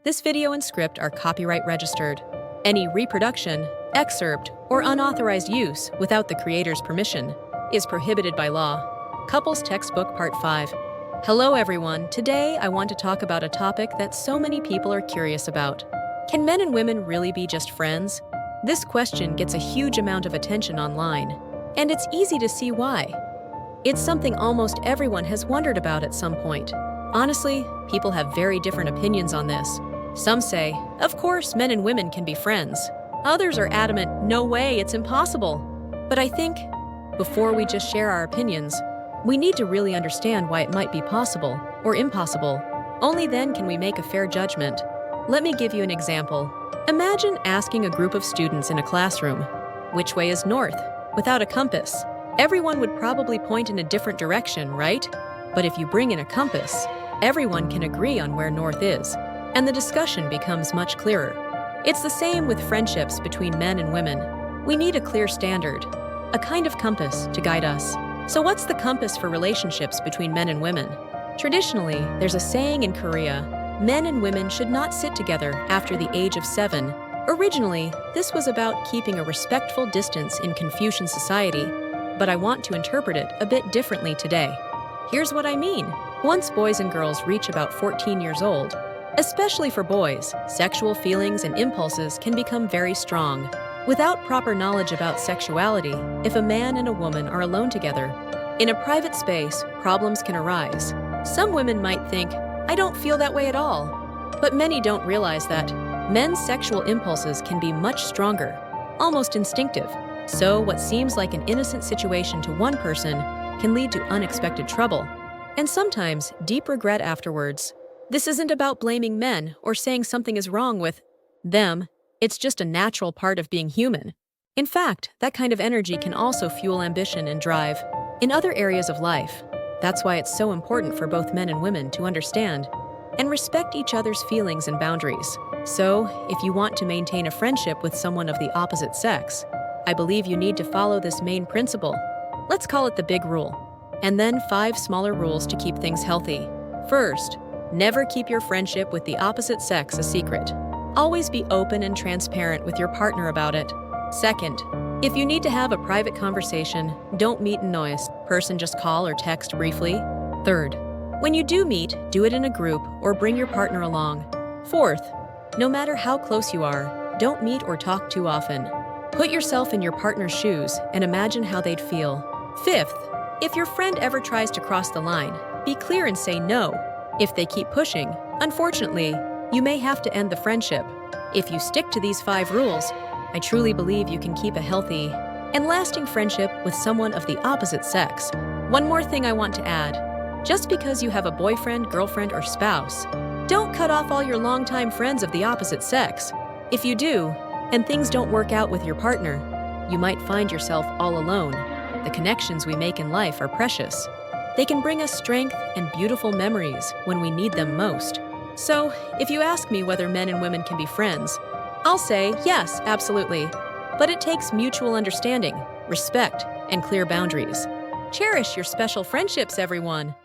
This video and script are copyright registered. Any reproduction, excerpt, or unauthorized use without the creator's permission is prohibited by law. Couples Textbook Part 5. Hello everyone, today I want to talk about a topic that so many people are curious about. Can men and women really be just friends? This question gets a huge amount of attention online, and it's easy to see why. It's something almost everyone has wondered about at some point. Honestly, people have very different opinions on this. Some say, of course, men and women can be friends. Others are adamant, no way, it's impossible. But I think, before we just share our opinions, we need to really understand why it might be possible or impossible. Only then can we make a fair judgment. Let me give you an example. Imagine asking a group of students in a classroom, which way is north, without a compass. Everyone would probably point in a different direction, right? But if you bring in a compass, everyone can agree on where north is, and the discussion becomes much clearer. It's the same with friendships between men and women. We need a clear standard, a kind of compass to guide us. So what's the compass for relationships between men and women? Traditionally, there's a saying in Korea, men and women should not sit together after the age of 7. Originally, this was about keeping a respectful distance in Confucian society, but I want to interpret it a bit differently today. Here's what I mean. Once boys and girls reach about 14 years old, especially for boys, sexual feelings and impulses can become very strong. Without proper knowledge about sexuality, if a man and a woman are alone together, in a private space, problems can arise. Some women might think, I don't feel that way at all. But many don't realize that men's sexual impulses can be much stronger, almost instinctive. So what seems like an innocent situation to one person can lead to unexpected trouble, and sometimes deep regret afterwards. This isn't about blaming men or saying something is wrong with them. It's just a natural part of being human. In fact, that kind of energy can also fuel ambition and drive in other areas of life. That's why it's so important for both men and women to understand and respect each other's feelings and boundaries. So, if you want to maintain a friendship with someone of the opposite sex, I believe you need to follow this main principle. Let's call it the big rule. And then 5 smaller rules to keep things healthy. First, never keep your friendship with the opposite sex a secret. Always be open and transparent with your partner about it. Second, if you need to have a private conversation, don't meet in noise. Person just call or text briefly. Third, when you do meet, do it in a group or bring your partner along. Fourth, no matter how close you are, don't meet or talk too often. Put yourself in your partner's shoes and imagine how they'd feel. Fifth, if your friend ever tries to cross the line, be clear and say no. If they keep pushing, unfortunately, you may have to end the friendship. If you stick to these 5 rules, I truly believe you can keep a healthy and lasting friendship with someone of the opposite sex. One more thing I want to add. Just because you have a boyfriend, girlfriend, or spouse, don't cut off all your longtime friends of the opposite sex. If you do, and things don't work out with your partner, you might find yourself all alone. The connections we make in life are precious. They can bring us strength and beautiful memories when we need them most. So, if you ask me whether men and women can be friends, I'll say yes, absolutely. But it takes mutual understanding, respect, and clear boundaries. Cherish your special friendships, everyone.